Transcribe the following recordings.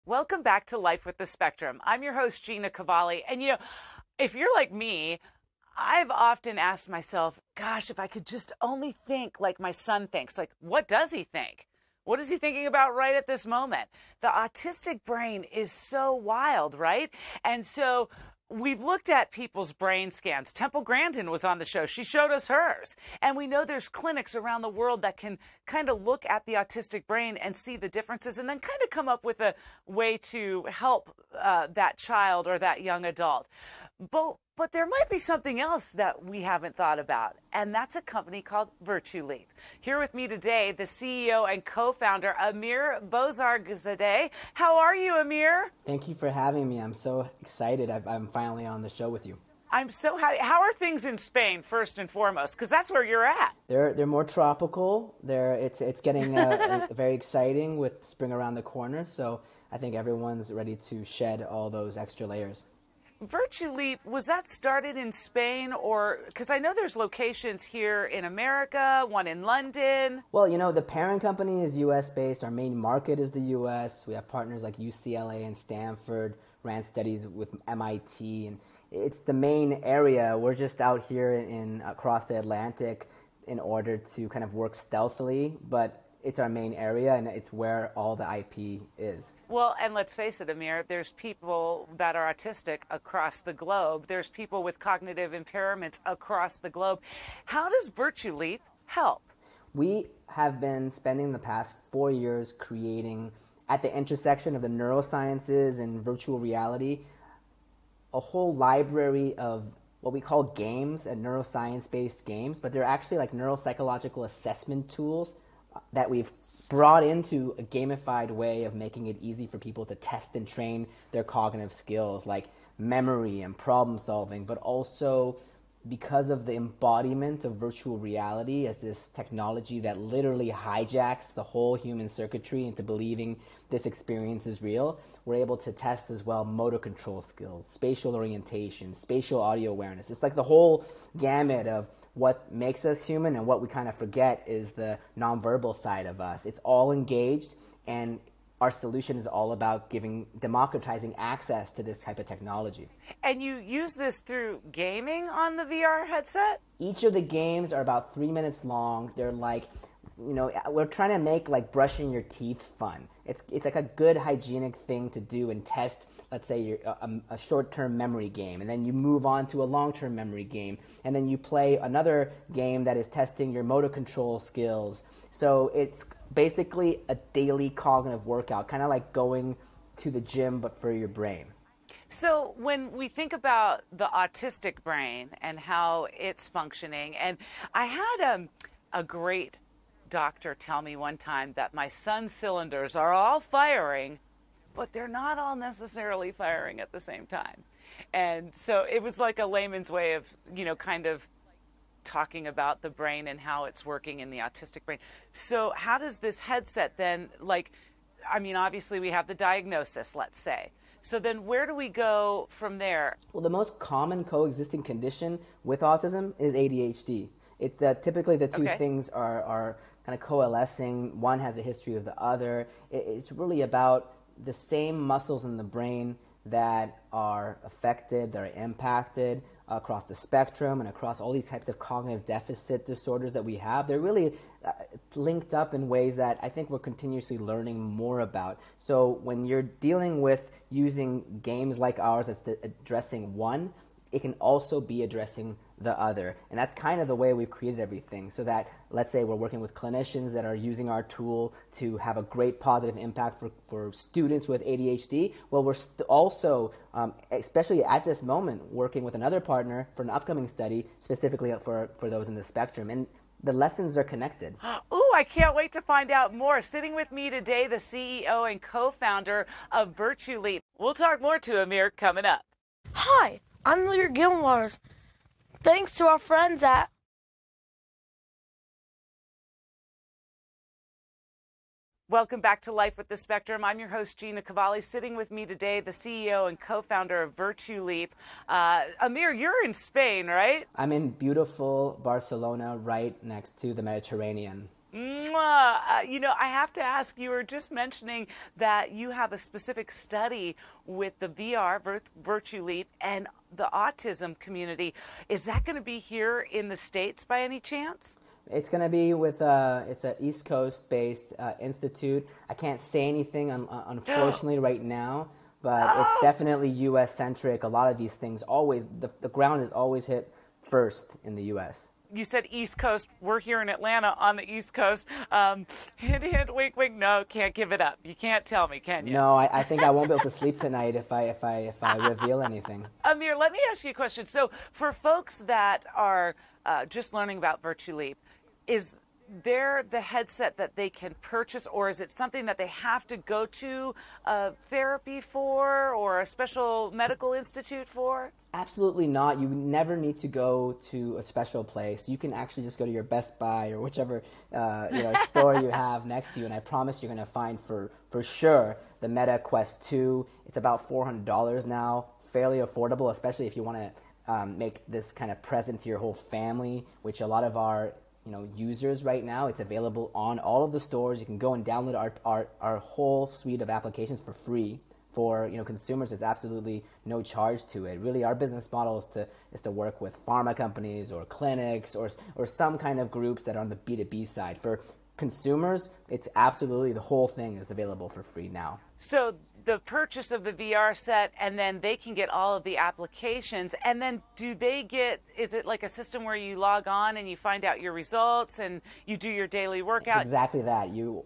Welcome back to Life with the Spectrum. I'm your host, Gina Cavalli. And if you're like me, I've often asked myself, gosh, if I could just only think like my son thinks, like, what does he think? What is he thinking about right at this moment? The autistic brain is so wild, right? And so we've looked at people's brain scans. Temple Grandin was on the show. She showed us hers. And we know there's clinics around the world that can kind of look at the autistic brain and see the differences and then kind of come up with a way to help that child or that young adult. But there might be something else that we haven't thought about, and that's a company called Virtuleap. Here with me today, the CEO and co-founder, Amir Bozorgzadeh. How are you, Amir? Thank you for having me. I'm so excited I'm finally on the show with you. I'm so happy. How are things in Spain, first and foremost? Because that's where you're at. They're more tropical. It's getting very exciting with spring around the corner, so I think everyone's ready to shed all those extra layers. Virtuleap, was that started in Spain, or because I know there's locations here in America, one in London? Well, the parent company is U.S. based. Our main market is the U.S. We have partners like UCLA and Stanford, ran studies with MIT, and it's the main area. We're just out here across the Atlantic in order to kind of work stealthily, but it's our main area, and it's where all the IP is. Well, and let's face it, Amir, there's people that are autistic across the globe. There's people with cognitive impairments across the globe. How does Virtuleap help? We have been spending the past 4 years creating, at the intersection of the neurosciences and virtual reality, a whole library of what we call games and neuroscience-based games, but they're actually like neuropsychological assessment tools that we've brought into a gamified way of making it easy for people to test and train their cognitive skills like memory and problem solving, but also because of the embodiment of virtual reality as this technology that literally hijacks the whole human circuitry into believing this experience is real, we're able to test as well motor control skills, spatial orientation, spatial audio awareness. It's like the whole gamut of what makes us human, and what we kind of forget is the nonverbal side of us. It's all engaged, and our solution is all about democratizing access to this type of technology. And you use this through gaming on the VR headset? Each of the games are about 3 minutes long. They're like, we're trying to make like brushing your teeth fun. It's like a good hygienic thing to do and test, let's say, a short-term memory game, and then you move on to a long-term memory game, and then you play another game that is testing your motor control skills. So it's basically a daily cognitive workout, kind of like going to the gym, but for your brain. So when we think about the autistic brain and how it's functioning, and I had a great doctor tell me one time that my son's cylinders are all firing, but they're not all necessarily firing at the same time. And so it was like a layman's way of, kind of talking about the brain and how it's working in the autistic brain. So how does this headset then, obviously we have the diagnosis, let's say. So then where do we go from there? Well, the most common coexisting condition with autism is ADHD. It's typically the two things are kind of coalescing. One has a history of the other. It's really about the same muscles in the brain that are affected, that are impacted across the spectrum and across all these types of cognitive deficit disorders that we have. They're really linked up in ways that I think we're continuously learning more about. So when you're dealing with using games like ours that's addressing one, it can also be addressing the other. And that's kind of the way we've created everything, so that, let's say we're working with clinicians that are using our tool to have a great positive impact for students with ADHD. Well, we're also, especially at this moment, working with another partner for an upcoming study specifically for those in the spectrum. And the lessons are connected. Ooh, I can't wait to find out more. Sitting with me today, the CEO and co-founder of Virtuleap. We'll talk more to Amir coming up. Hi, I'm Lear Gilmars. Thanks to our friends at Welcome back to Life with the Spectrum. I'm your host, Gina Cavalli. Sitting with me today, the CEO and co-founder of Virtuleap. Amir, you're in Spain, right? I'm in beautiful Barcelona, right next to the Mediterranean. Mwah. I have to ask, you were just mentioning that you have a specific study with the VR, Virtuleap, and the autism community. Is that going to be here in the States by any chance? It's going to be with, it's an East Coast-based institute. I can't say anything, unfortunately, right now, but it's definitely U.S.-centric. A lot of these things always, the ground is always hit first in the U.S. You said East Coast. We're here in Atlanta on the East Coast. Hint, hint, wink, wink. No, can't give it up. You can't tell me, can you? No, I think I won't be able to sleep tonight if I reveal anything. Amir, let me ask you a question. So, for folks that are just learning about Virtuleap, is there the headset that they can purchase, or is it something that they have to go to therapy for or a special medical institute for? Absolutely not. You never need to go to a special place. You can actually just go to your Best Buy or whichever store you have next to you, and I promise you're going to find for sure the Meta Quest 2. It's about $400 now, fairly affordable, especially if you want to make this kind of present to your whole family, which a lot of our users right now. It's available on all of the stores. You can go and download our whole suite of applications for free. For consumers, there's absolutely no charge to it. Really, our business model is to work with pharma companies or clinics or some kind of groups that are on the B2B side. For consumers, it's absolutely, the whole thing is available for free now. So the purchase of the VR set, and then they can get all of the applications, and then is it like a system where you log on and you find out your results and you do your daily workout? It's exactly that. You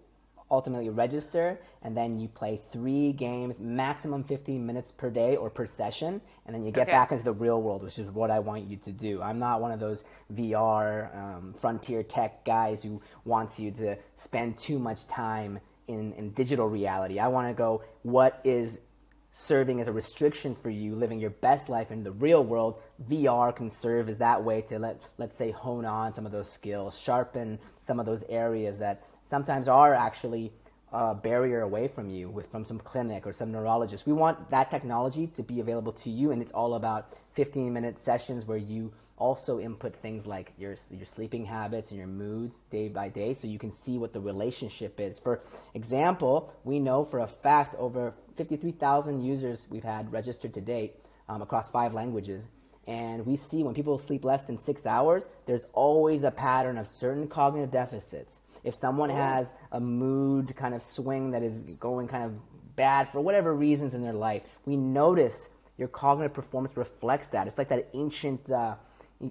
ultimately register, and then you play 3 games, maximum 15 minutes per day or per session, and then you get back into the real world, which is what I want you to do. I'm not one of those VR frontier tech guys who wants you to spend too much time in digital reality. I want to go, what is serving as a restriction for you living your best life in the real world? VR can serve as that way to let's say hone on some of those skills, sharpen some of those areas that sometimes are actually a barrier away from you from some clinic or some neurologist. We want that technology to be available to you, and it's all about 15-minute sessions where you also input things like your sleeping habits and your moods day by day, so you can see what the relationship is. For example, we know for a fact over 53,000 users we've had registered to date across 5 languages. And we see when people sleep less than 6 hours, there's always a pattern of certain cognitive deficits. If someone has a mood kind of swing that is going kind of bad for whatever reasons in their life, we notice your cognitive performance reflects that. It's like that ancient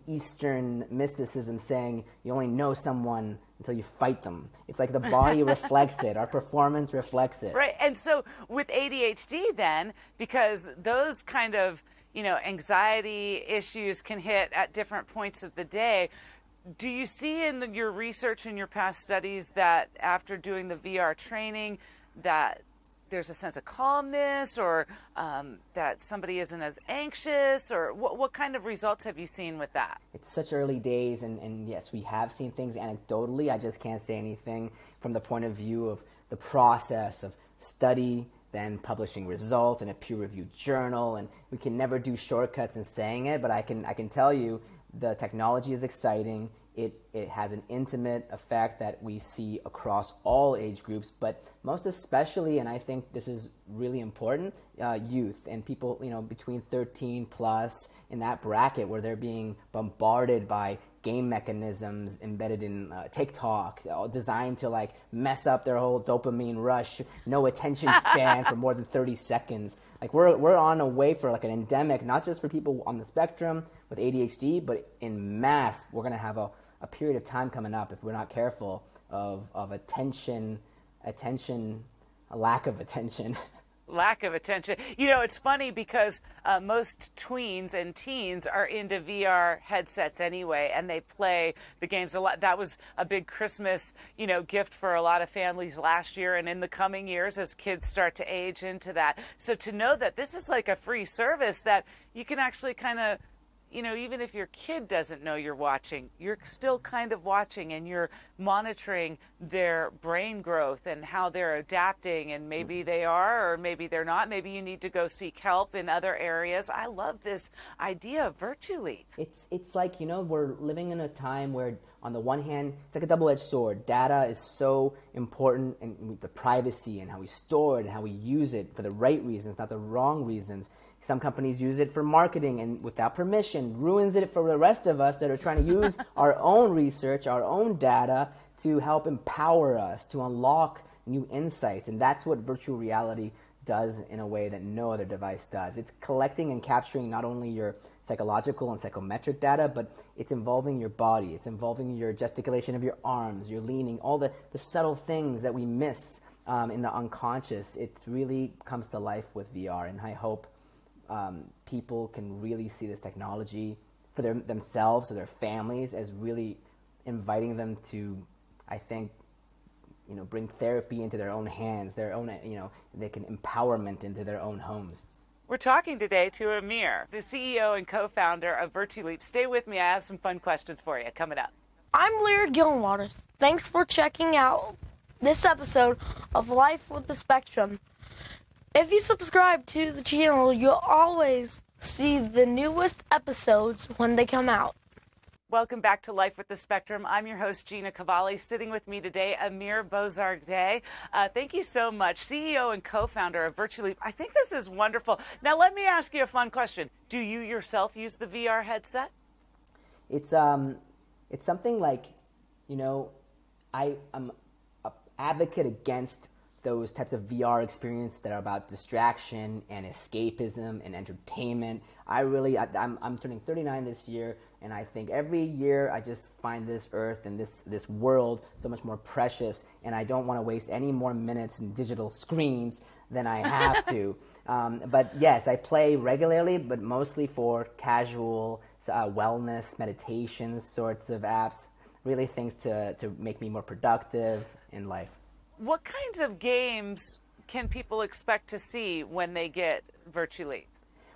Eastern mysticism saying you only know someone until you fight them. It's like the body reflects it. Our performance reflects it. Right. And so with ADHD then, because those kind of anxiety issues can hit at different points of the day. Do you see in your research and your past studies that after doing the VR training that there's a sense of calmness, or that somebody isn't as anxious, or what kind of results have you seen with that? It's such early days, and yes, we have seen things anecdotally. I just can't say anything from the point of view of the process of study, then publishing results in a peer-reviewed journal, and we can never do shortcuts in saying it, but I can tell you the technology is exciting. It has an intimate effect that we see across all age groups, but most especially, and I think this is really important, youth and people between 13 plus, in that bracket where they're being bombarded by game mechanisms embedded in TikTok, designed to mess up their whole dopamine rush, no attention span for more than 30 seconds. We're on a way for an endemic, not just for people on the spectrum with ADHD, but in mass. We're going to have a period of time coming up, if we're not careful, of attention, a lack of attention. Lack of attention. It's funny because most tweens and teens are into VR headsets anyway, and they play the games a lot. That was a big Christmas, gift for a lot of families last year and in the coming years as kids start to age into that. So to know that this is like a free service that you can actually kind of, even if your kid doesn't know you're watching, you're still kind of watching, and you're monitoring their brain growth and how they're adapting, and maybe they are or maybe they're not. Maybe you need to go seek help in other areas. I love this idea of Virtuleap. It's like, we're living in a time where on the one hand, it's like a double-edged sword. Data is so important, and the privacy and how we store it and how we use it for the right reasons, not the wrong reasons. Some companies use it for marketing and without permission, ruins it for the rest of us that are trying to use our own research, our own data to help empower us, to unlock new insights. And that's what virtual reality does in a way that no other device does. It's collecting and capturing not only your psychological and psychometric data, but it's involving your body. It's involving your gesticulation of your arms, your leaning, all the subtle things that we miss in the unconscious. It really comes to life with VR, and I hope people can really see this technology for themselves or their families as really inviting them to, I think, bring therapy into their own hands, their own, they can empowerment into their own homes. We're talking today to Amir, the CEO and co-founder of Virtuleap. Stay with me. I have some fun questions for you coming up. I'm Lear Gillenwaters. Thanks for checking out this episode of Life with the Spectrum. If you subscribe to the channel, you'll always see the newest episodes when they come out. Welcome back to Life with the Spectrum. I'm your host, Gina Cavalli. Sitting with me today, Amir Bozorgzadeh. Thank you so much. CEO and co-founder of Virtuleap. I think this is wonderful. Now, let me ask you a fun question. Do you yourself use the VR headset? It's something like, I'm an advocate against those types of VR experiences that are about distraction and escapism and entertainment. I'm turning 39 this year, and I think every year I just find this earth and this world so much more precious, and I don't want to waste any more minutes in digital screens than I have to. But yes, I play regularly, but mostly for casual wellness, meditation sorts of apps, really things to make me more productive in life. What kinds of games can people expect to see when they get Virtuleap?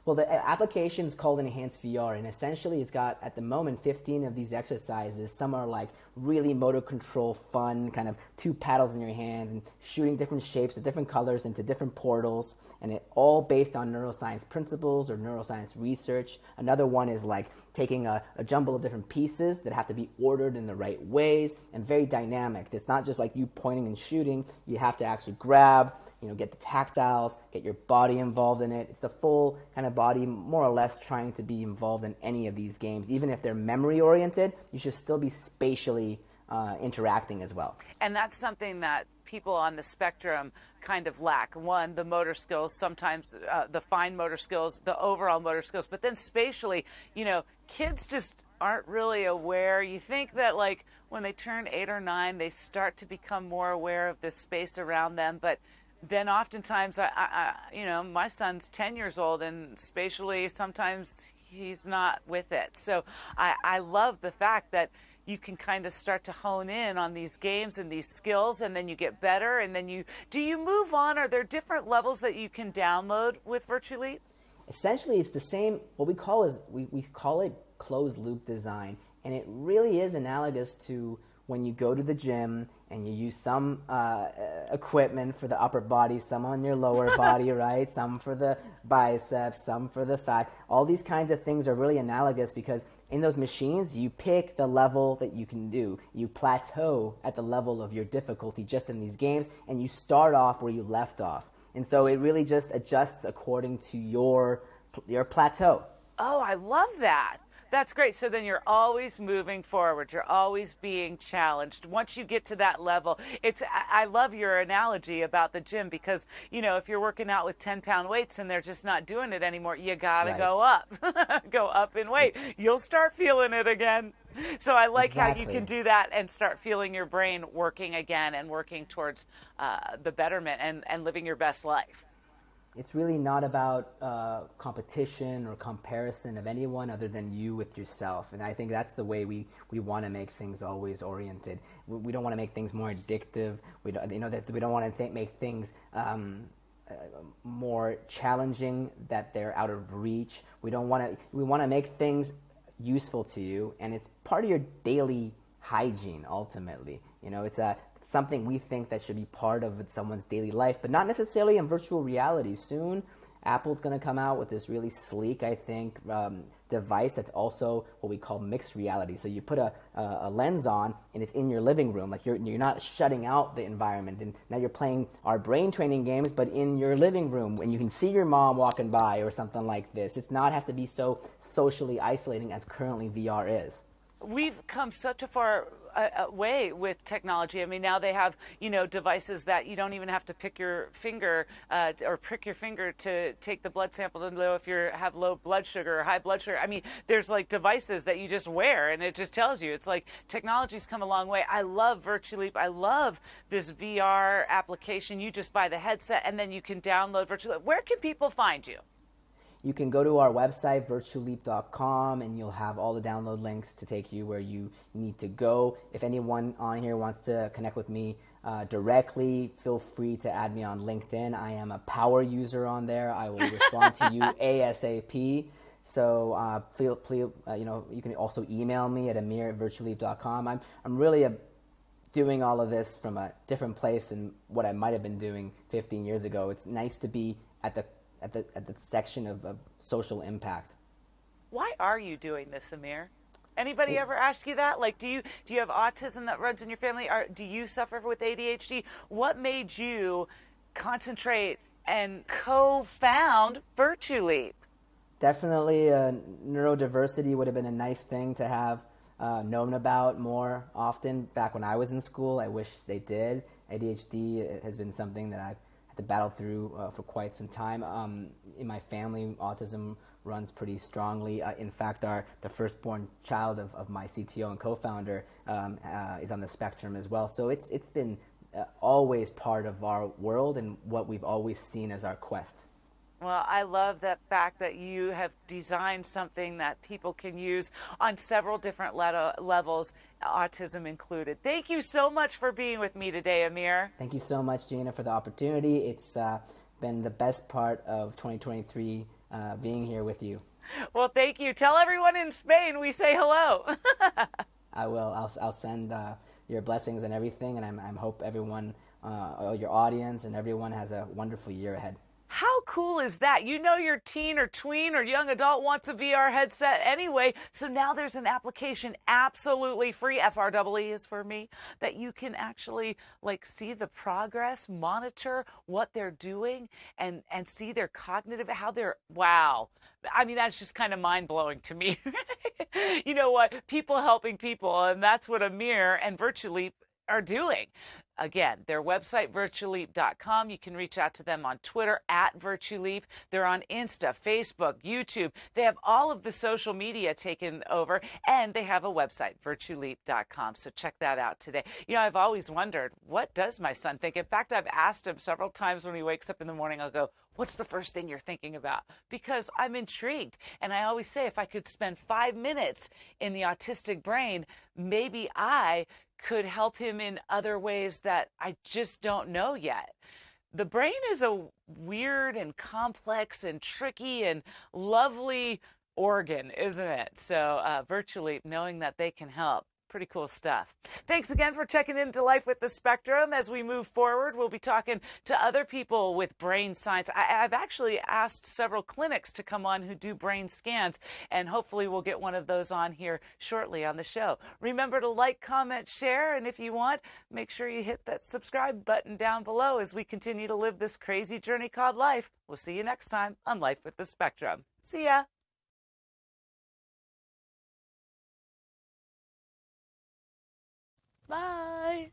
Well, the application is called Enhanced VR, and essentially it's got, at the moment, 15 of these exercises. Some are like really motor control fun, kind of two paddles in your hands and shooting different shapes of different colors into different portals, and it all based on neuroscience principles or neuroscience research. Another one is like taking a jumble of different pieces that have to be ordered in the right ways and very dynamic. It's not just like you pointing and shooting. You have to actually grab, get the tactiles, get your body involved in it. It's the full kind of body, more or less, trying to be involved in any of these games. Even if they're memory-oriented, you should still be spatially interacting as well. And that's something that people on the spectrum kind of lack. One, the motor skills, sometimes the fine motor skills, the overall motor skills, but then spatially, kids just aren't really aware. You think that like when they turn 8 or 9, they start to become more aware of the space around them, but then oftentimes, my son's 10 years old, and spatially sometimes he's not with it. So I love the fact that you can kind of start to hone in on these games and these skills, and then you get better, and then do you move on? Are there different levels that you can download with Virtuleap? Essentially, it's the same. What we call we call it closed loop design, and it really is analogous to when you go to the gym and you use some equipment for the upper body, some on your lower body, right? Some for the biceps, some for the thigh. All these kinds of things are really analogous because in those machines, you pick the level that you can do. You plateau at the level of your difficulty just in these games, and you start off where you left off. And so it really just adjusts according to your plateau. Oh, I love that. That's great. So then you're always moving forward. You're always being challenged. Once you get to that level, I love your analogy about the gym because, if you're working out with 10-pound weights and they're just not doing it anymore, you got to go up. Go up in weight. You'll start feeling it again. So I like how you can do that and start feeling your brain working again and working towards the betterment and living your best life. It's really not about competition or comparison of anyone other than you with yourself. And I think that's the way we want to make things always oriented. We don't want to make things more addictive. We don't want to make things more challenging that they're out of reach. We want to make things useful to you, and it's part of your daily hygiene ultimately. It's something we think that should be part of someone's daily life, but not necessarily in virtual reality. Soon, Apple's going to come out with this really sleek, I think, device that's also what we call mixed reality. So you put a lens on, and it's in your living room. Like you're not shutting out the environment. And now you're playing our brain training games, but in your living room, and you can see your mom walking by or something like this. It's not have to be so socially isolating as currently VR is. We've come such a far way with technology. I mean, now they have, devices that you don't even have to pick your finger or prick your finger to take the blood sample to know if you have low blood sugar or high blood sugar. I mean, there's like devices that you just wear and it just tells you. It's like technology's come a long way. I love Virtuleap. I love this VR application. You just buy the headset and then you can download Virtuleap. Where can people find you? You can go to our website, virtuleap.com, and you'll have all the download links to take you where you need to go. If anyone on here wants to connect with me directly, feel free to add me on LinkedIn. I am a power user on there. I will respond to you ASAP. So you can also email me at amir@virtuleap.com. I'm really doing all of this from a different place than what I might have been doing 15 years ago. It's nice to be at the section of social impact. Why are you doing this, Amir? Anybody ever ask you that? Like, do you have autism that runs in your family? Do you suffer with ADHD? What made you concentrate and co-found Virtuleap? Definitely, neurodiversity would have been a nice thing to have known about more often back when I was in school. I wish they did. ADHD has been something that I've had to battle through for quite some time. In my family, autism runs pretty strongly. In fact, the firstborn child of my CTO and co-founder is on the spectrum as well. So it's been always part of our world and what we've always seen as our quest. Well, I love that fact that you have designed something that people can use on several different levels, autism included. Thank you so much for being with me today, Amir. Thank you so much, Gina, for the opportunity. It's been the best part of 2023 being here with you. Well, thank you. Tell everyone in Spain we say hello. I will. I'll send your blessings and everything, and I hope everyone, your audience and everyone has a wonderful year ahead. How cool is that? You know your teen or tween or young adult wants a VR headset anyway, so now there's an application absolutely free, FREE is for me, that you can actually see the progress, monitor what they're doing, and see their cognitive, wow. I mean, that's just kind of mind-blowing to me. You know what? People helping people, and that's what Amir and Virtuleap are doing. Again, their website, virtuleap.com. You can reach out to them on Twitter @Virtuleap. They're on Insta, Facebook, YouTube. They have all of the social media taken over, and they have a website, virtuleap.com. So check that out today. I've always wondered, what does my son think? In fact, I've asked him several times when he wakes up in the morning, I'll go, what's the first thing you're thinking about? Because I'm intrigued. And I always say, if I could spend 5 minutes in the autistic brain, maybe I could help him in other ways that I just don't know yet. The brain is a weird and complex and tricky and lovely organ, isn't it? So Virtuleap, knowing that they can help. Pretty cool stuff. Thanks again for checking into Life with the Spectrum. As we move forward, we'll be talking to other people with brain science. I've actually asked several clinics to come on who do brain scans, and hopefully we'll get one of those on here shortly on the show. Remember to like, comment, share, and if you want, make sure you hit that subscribe button down below as we continue to live this crazy journey called life. We'll see you next time on Life with the Spectrum. See ya. Bye.